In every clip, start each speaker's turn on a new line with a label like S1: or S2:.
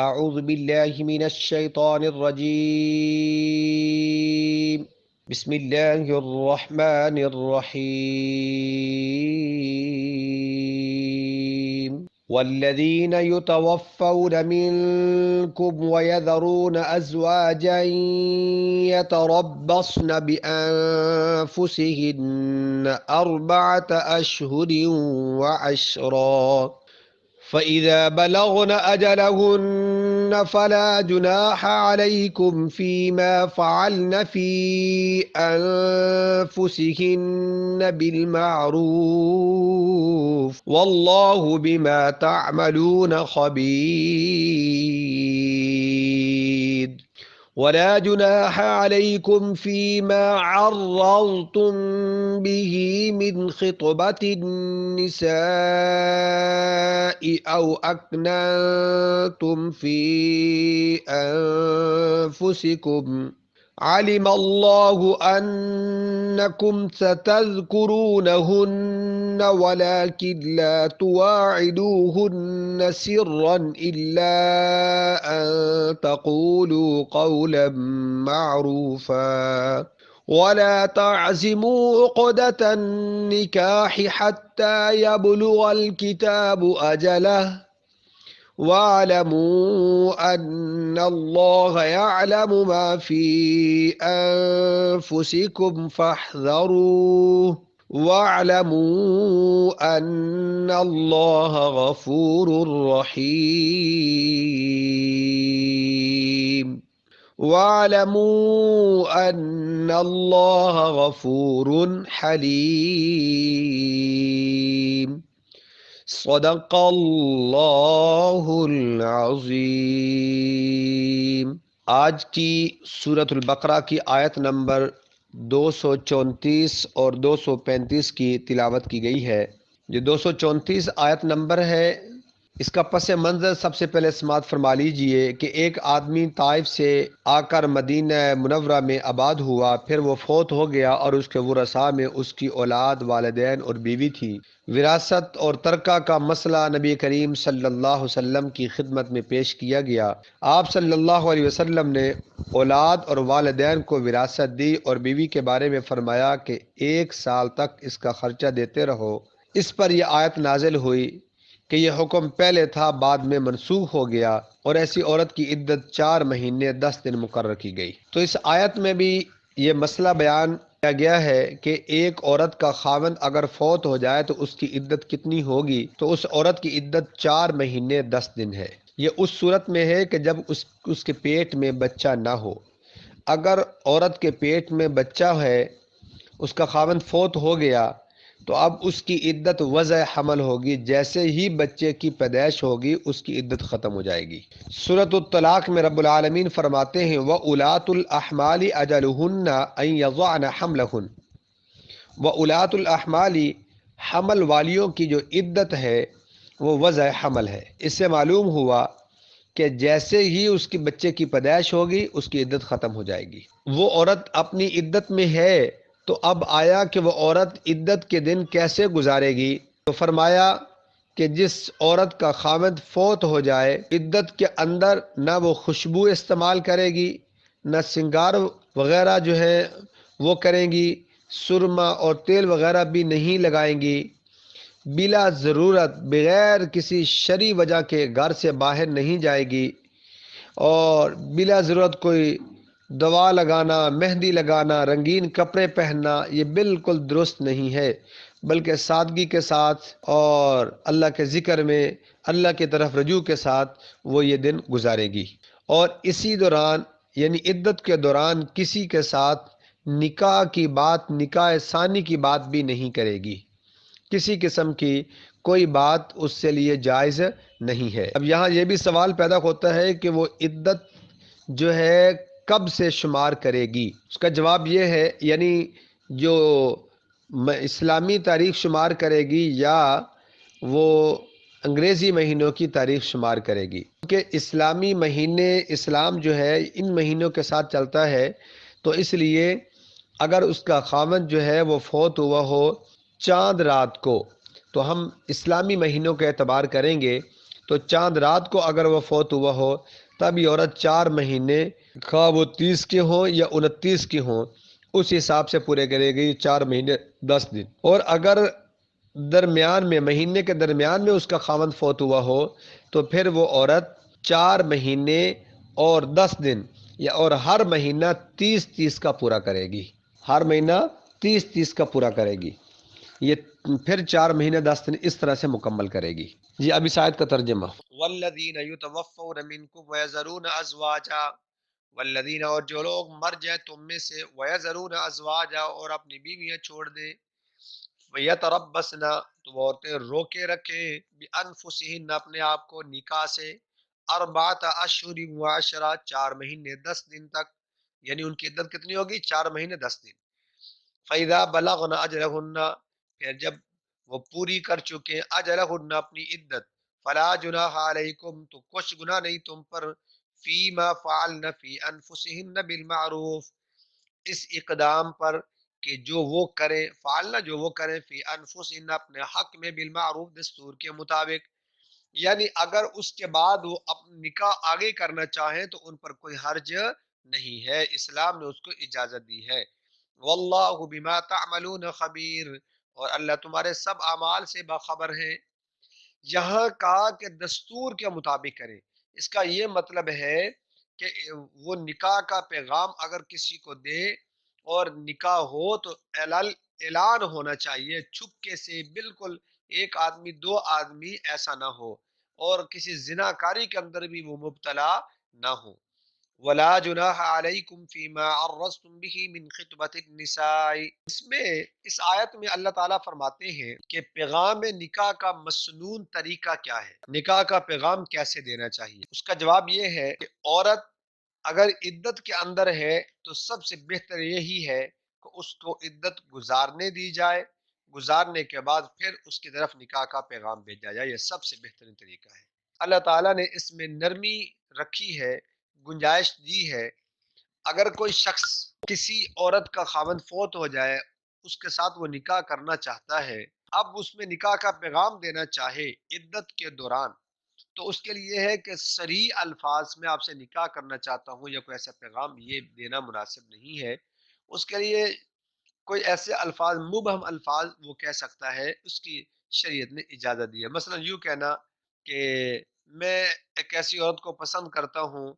S1: اعوذ باللہ من الشیطان الرجیم بسم اللہ الرحمن الرحیم والذین یتوفون منکم ویذرون ازواجا یتربصن بانفسہن اربعۃ اشہر وعشرا فَإِذَا بَلَغْنَ أَجَلَهُنَّ فَلَا جُنَاحَ عَلَيْكُمْ فِيمَا فَعَلْنَ فِي أَنفُسِهِنَّ بِالْمَعْرُوفِ وَاللَّهُ بِمَا تَعْمَلُونَ خَبِيرٌ ولا جناح عليكم فيما عرضتم به من خطبة النساء أو أكننتم في أنفسكم علم الله أنكم ستذكرونهن ولكن لا تواعدوهن سرا إلا أن تقولوا قولا معروفا ولا تعزموا عقدة النكاح حتى يبلغ الكتاب أجله واعلموا أن الله يعلم ما في أنفسكم فاحذروه واعلموا أن الله غفور رحيم واعلموا أن الله غفور حليم صدق اللہ العظیم۔ آج کی سورۃ البقرہ کی آیت نمبر 234 اور 235 کی تلاوت کی گئی ہے۔ جو 234 آیت نمبر ہے، اس کا پس منظر سب سے پہلے سماعت فرما لیجئے کہ ایک آدمی طائف سے آ کر مدینہ منورہ میں آباد ہوا، پھر وہ فوت ہو گیا اور اس کے ورثاء میں اس کی اولاد، والدین اور بیوی تھی۔ وراثت اور ترکہ کا مسئلہ نبی کریم صلی اللہ علیہ وسلم کی خدمت میں پیش کیا گیا۔ آپ صلی اللہ علیہ وسلم نے اولاد اور والدین کو وراثت دی اور بیوی کے بارے میں فرمایا کہ 1 سال تک اس کا خرچہ دیتے رہو۔ اس پر یہ آیت نازل ہوئی کہ یہ حکم پہلے تھا، بعد میں منسوخ ہو گیا، اور ایسی عورت کی عدت 4 مہینے 10 دن مقرر کی گئی۔ تو اس آیت میں بھی یہ مسئلہ بیان کیا گیا ہے کہ ایک عورت کا خاوند اگر فوت ہو جائے تو اس کی عدت کتنی ہوگی، تو اس عورت کی عدت 4 مہینے 10 دن ہے۔ یہ اس صورت میں ہے کہ جب اس کے پیٹ میں بچہ نہ ہو۔ اگر عورت کے پیٹ میں بچہ ہے، اس کا خاوند فوت ہو گیا، تو اب اس کی عدت وضع حمل ہوگی، جیسے ہی بچے کی پیدائش ہوگی اس کی عدت ختم ہو جائے گی۔ سورۃ الطلاق میں رب العالمین فرماتے ہیں وَأُولَاتُ الْأَحْمَالِ أَجَلُهُنَّ أَن يَضَعْنَ حَمْلَهُنَّ۔ وَأُولَاتُ الْأَحْمَالِ، حمل والیوں کی جو عدت ہے وہ وضع حمل ہے۔ اس سے معلوم ہوا کہ جیسے ہی اس کی بچے کی پیدائش ہوگی اس کی عدت ختم ہو جائے گی۔ وہ عورت اپنی عدت میں ہے، تو اب آیا کہ وہ عورت عدت کے دن کیسے گزارے گی؟ تو فرمایا کہ جس عورت کا خاوند فوت ہو جائے، عدت کے اندر نہ وہ خوشبو استعمال کرے گی، نہ سنگار وغیرہ جو ہے وہ کریں گی، سرما اور تیل وغیرہ بھی نہیں لگائیں گی، بلا ضرورت بغیر کسی شرعی وجہ کے گھر سے باہر نہیں جائے گی، اور بلا ضرورت کوئی دوا لگانا، مہندی لگانا، رنگین کپڑے پہننا، یہ بالکل درست نہیں ہے، بلکہ سادگی کے ساتھ اور اللہ کے ذکر میں اللہ کی طرف رجوع کے ساتھ وہ یہ دن گزارے گی۔ اور اسی دوران یعنی عدت کے دوران کسی کے ساتھ نکاح کی بات، نکاح ثانی کی بات بھی نہیں کرے گی، کسی قسم کی کوئی بات اس سے لیے جائز نہیں ہے۔ اب یہاں یہ بھی سوال پیدا ہوتا ہے کہ وہ عدت جو ہے کب سے شمار کرے گی؟ اس کا جواب یہ ہے یعنی جو اسلامی تاریخ شمار کرے گی یا وہ انگریزی مہینوں کی تاریخ شمار کرے گی، کیونکہ اسلامی مہینے، اسلام جو ہے ان مہینوں کے ساتھ چلتا ہے، تو اس لیے اگر اس کا خاوند جو ہے وہ فوت ہوا ہو چاند رات کو، تو ہم اسلامی مہینوں کا اعتبار کریں گے، تو چاند رات کو اگر وہ فوت ہوا ہو تب یہ عورت 4 مہینے، خواہ وہ 30 کے ہوں یا 29 کے ہوں، اس حساب سے پورے کرے گی 4 مہینے 10 دن۔ اور اگر درمیان میں، مہینے کے درمیان میں اس کا خاوند فوت ہوا ہو تو پھر وہ عورت 4 مہینے اور 10 دن یا اور ہر مہینہ 30 کا پورا کرے گی، ہر مہینہ 30 کا پورا کرے گی، یہ پھر 4 مہینے 10 دن اس طرح سے مکمل کرے گی۔ جی اب اس آیت کا ترجمہ۔ والذین یتوفون منکم ویذرون ازواجا، والذین اور جو لوگ مر جائیں تم میں سے، ویذرون ازواجا اور اپنی بیویاں چھوڑ دیں، یتربصن تو وہ عورتیں روکے رکھیں، بانفسہن اپنے آپ کو نکاح سے، 4 اشہر و 4 مہینے 10 دن تک، یعنی ان کی عدت کتنی ہوگی؟ 4 مہینے 10 دن۔ فَإِذَا بَلَغْنَ أَجْلَهُنَّ پھر جب وہ پوری کر چکے اجلہن اپنی عدت، فلا جناح علیکم تو کچھ گناہ نہیں تم پر، فیما فعلن فی انفسہن بالمعروف اس اقدام پر کہ جو وہ کریں، فعلن جو وہ کریں، فی انفسہن اپنے حق میں، بالمعروف دستور کے مطابق، یعنی اگر اس کے بعد وہ اپنا نکاح آگے کرنا چاہیں تو ان پر کوئی حرج نہیں ہے، اسلام نے اس کو اجازت دی ہے۔ واللہ بما تعملون خبیر اور اللہ تمہارے سب اعمال سے باخبر ہے۔ یہاں کہا کہ دستور کے مطابق کریں، اس کا یہ مطلب ہے کہ وہ نکاح کا پیغام اگر کسی کو دے اور نکاح ہو تو اعلان ہونا چاہیے، چھپکے سے، بالکل ایک آدمی 2 آدمی ایسا نہ ہو، اور کسی زناکاری کے اندر بھی وہ مبتلا نہ ہو۔ ولا جناح علیکم فیما عرضتم به من خطبۃ النساء، اس میں اس آیت میں اللہ تعالیٰ فرماتے ہیں کہ پیغام نکاح کا مسنون طریقہ کیا ہے، نکاح کا پیغام کیسے دینا چاہیے۔ اس کا جواب یہ ہے کہ عورت اگر عدت کے اندر ہے تو سب سے بہتر یہی ہے کہ اس کو عدت گزارنے دی جائے، گزارنے کے بعد پھر اس کی طرف نکاح کا پیغام بھیجا جائے، یہ سب سے بہترین طریقہ ہے۔ اللہ تعالیٰ نے اس میں نرمی رکھی ہے، گنجائش دی ہے۔ اگر کوئی شخص کسی عورت کا خاوند فوت ہو جائے، اس کے ساتھ وہ نکاح کرنا چاہتا ہے، اب اس میں نکاح کا پیغام دینا چاہے عدت کے دوران، تو اس کے لیے ہے کہ صریح الفاظ میں آپ سے نکاح کرنا چاہتا ہوں یا کوئی ایسا پیغام، یہ دینا مناسب نہیں ہے۔ اس کے لیے کوئی ایسے الفاظ، مبہم الفاظ وہ کہہ سکتا ہے، اس کی شریعت نے اجازت دی ہے۔ مثلا یوں کہنا کہ میں ایک ایسی عورت کو پسند کرتا ہوں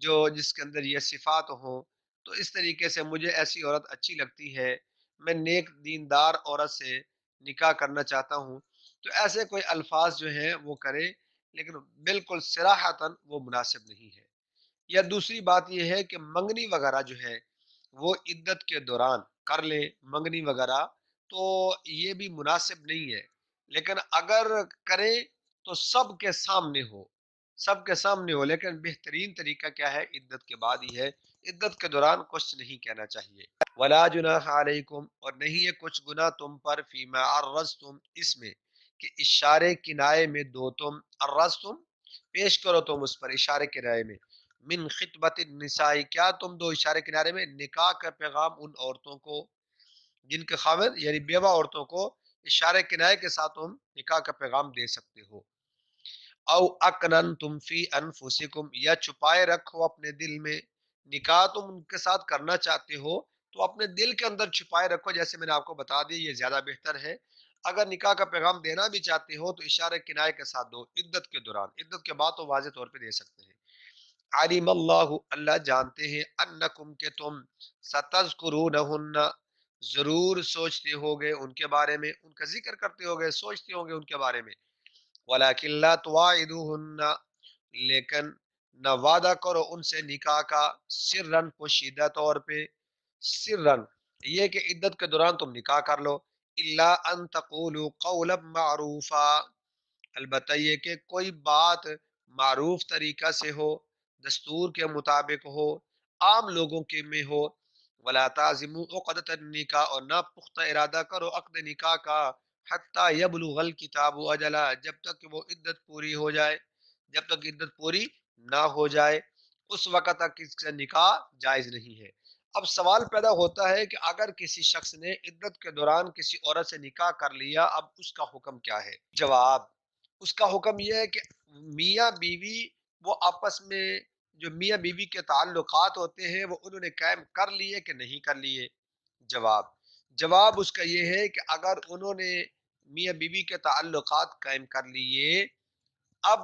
S1: جو جس کے اندر یہ صفات ہوں، تو اس طریقے سے مجھے ایسی عورت اچھی لگتی ہے، میں نیک دیندار عورت سے نکاح کرنا چاہتا ہوں، تو ایسے کوئی الفاظ جو ہیں وہ کرے، لیکن بالکل صراحتاً وہ مناسب نہیں ہے۔ یا دوسری بات یہ ہے کہ منگنی وغیرہ جو ہے وہ عدت کے دوران کر لے، منگنی وغیرہ، تو یہ بھی مناسب نہیں ہے، لیکن اگر کرے تو سب کے سامنے ہو، سب کے سامنے ہو، لیکن بہترین طریقہ کیا ہے؟ عدت کے بعد ہی ہے، عدت کے دوران کچھ نہیں کہنا چاہیے۔ ولا جناح علیکم اور نہیں ہے کچھ گناہ تم پر، فیما عرضتم اس میں کہ اشارے کنائے میں دو تم، عرضتم پیش کرو تم اس پر اشارے کنائے میں، من خطبت النساء کیا تم دو اشارے کنارے میں نکاح کا پیغام ان عورتوں کو جن کے خاوند یعنی بیوہ عورتوں کو اشارے کنائے کے ساتھ تم نکاح کا پیغام دے سکتے ہو۔ او اکننتم فی انفسکم یا چھپائے رکھو اپنے دل میں، نکاح تم ان کے ساتھ کرنا چاہتے ہو تو اپنے دل کے اندر چھپائے رکھو، جیسے میں نے آپ کو بتا دیا یہ زیادہ بہتر ہے۔ اگر نکاح کا پیغام دینا بھی چاہتے ہو تو اشارے کنائے کے ساتھ دو، عدت کے دوران، عدت کے بعد تو واضح طور پہ دے سکتے ہیں۔ علیم اللہ اللہ جانتے ہیں، انکم کہ تم، ستذکرونہن ضرور سوچتے ہوگے ان کے بارے میں، ان کا ذکر کرتے ہوگے، سوچتے ہوگے ان کے بارے میں، ولیکن لا تواعدوہن لیکن نہ وعدہ کرو ان سے نکاح کا، سرن پوشیدہ طور پہ، سرن یہ کہ عدت کے دوران تم نکاح کر لو، الا ان تقولوا قولا معروفا البتہ یہ کہ کوئی بات معروف طریقہ سے ہو، دستور کے مطابق ہو، عام لوگوں کے میں ہو، ولا تعزموا عقدۃ النکاح اور نہ پختہ ارادہ کرو عقد نکاح کا، حتی یبلغ الکتاب اجلا جب تک کہ وہ عدت پوری ہو جائے، جب تک عدت پوری نہ ہو جائے اس وقت تک اس کا نکاح جائز نہیں ہے۔ اب سوال پیدا ہوتا ہے کہ اگر کسی شخص نے عدت کے دوران کسی عورت سے نکاح کر لیا، اب اس کا حکم کیا ہے؟ جواب، اس کا حکم یہ ہے کہ میاں بیوی وہ آپس میں جو میاں بیوی کے تعلقات ہوتے ہیں وہ انہوں نے قائم کر لیے کہ نہیں کر لیے؟ جواب جواب اس کا یہ ہے کہ اگر انہوں نے میاں بیوی کے تعلقات قائم کر لیے، اب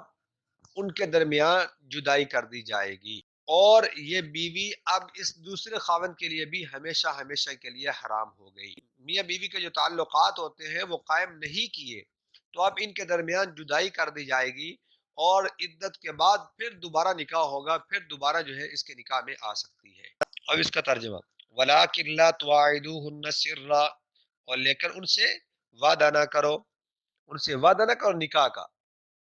S1: ان کے درمیان جدائی کر دی جائے گی، اور یہ بیوی اب اس دوسرے خاوند کے لیے بھی ہمیشہ ہمیشہ کے لیے حرام ہو گئی۔ میاں بیوی کے جو تعلقات ہوتے ہیں وہ قائم نہیں کیے تو اب ان کے درمیان جدائی کر دی جائے گی، اور عدت کے بعد پھر دوبارہ نکاح ہوگا، پھر دوبارہ جو ہے اس کے نکاح میں آ سکتی ہے۔ اب اس کا ترجمہ، وَلَٰكِن لَا تُوَاعِدُوهُنَّ سِرًّا، اور لیکن ان سے وعدہ نہ کرو، ان سے وعدہ نہ کرو نکاح کا،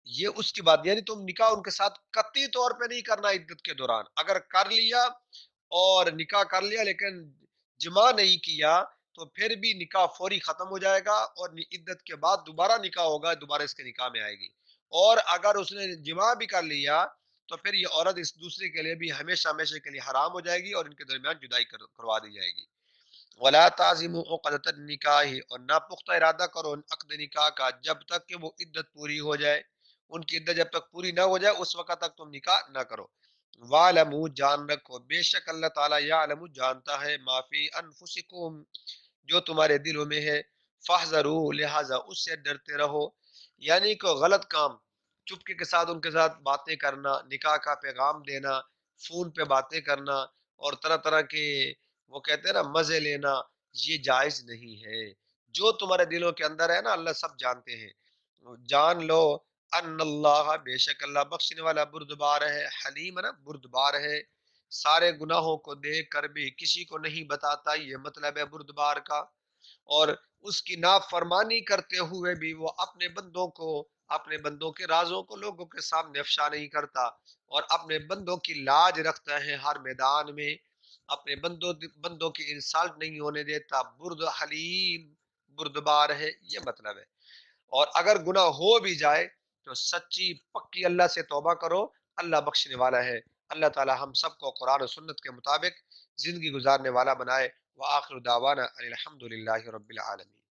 S1: یہ اس کی بات، یعنی تم نکاح ان کے ساتھ قطعی طور پہ نہیں کرنا عدت کے دوران، اگر کر لیا اور نکاح کر لیا لیکن جمع نہیں کیا تو پھر بھی نکاح فوری ختم ہو جائے گا، اور عدت کے بعد دوبارہ نکاح ہوگا، دوبارہ اس کے نکاح میں آئے گی۔ اور اگر اس نے جمع بھی کر لیا تو پھر یہ عورت اس دوسرے کے لیے بھی ہمیشہ ہمیشہ کے لیے حرام ہو جائے گی، اور ان کے درمیان جدائی کروا دی جائے گی۔ ولا تعزموا عقدۃ النکاح، اور نہ پختہ ارادہ کرو عقد نکاح کا جب تک کہ وہ عدت پوری ہو جائے، ان کی عدت جب تک پوری نہ ہو جائے اس وقت تک تم نکاح نہ کرو۔ وَاعْلَمُوا، جان رکھو، بے شک اللہ تعالیٰ یعلم جانتا ہے، ما فی انفسکم، جو تمہارے دلوں میں ہے، فاحذروا، لہذا اس سے ڈرتے رہو۔ یعنی کہ غلط کام، چپکے کے ساتھ ان کے ساتھ باتیں کرنا، نکاح کا پیغام دینا، فون پہ باتیں کرنا، اور طرح طرح کے وہ کہتے ہیں نا مزے لینا، یہ جائز نہیں ہے۔ جو تمہارے دلوں کے اندر ہے نا اللہ سب جانتے ہیں۔ جان لو ان اللہ، بے شک اللہ بخشنے والا بردبار ہے، حلیم ہے نا بردبار ہے، سارے گناہوں کو دیکھ کر بھی کسی کو نہیں بتاتا، یہ مطلب ہے بردبار کا۔ اور اس کی نافرمانی کرتے ہوئے بھی وہ اپنے بندوں کو، اپنے بندوں کے رازوں کو لوگوں کے سامنے افشا نہیں کرتا، اور اپنے بندوں کی لاج رکھتا ہے ہر میدان میں، اپنے بندوں کی انسالٹ نہیں ہونے دیتا، برد حلیم بردبار ہے، یہ مطلب ہے۔ اور اگر گناہ ہو بھی جائے تو سچی پکی اللہ سے توبہ کرو، اللہ بخشنے والا ہے۔ اللہ تعالی ہم سب کو قرآن و سنت کے مطابق زندگی گزارنے والا بنائے۔ وآخر دعوانا ان الحمد للہ رب العالمین۔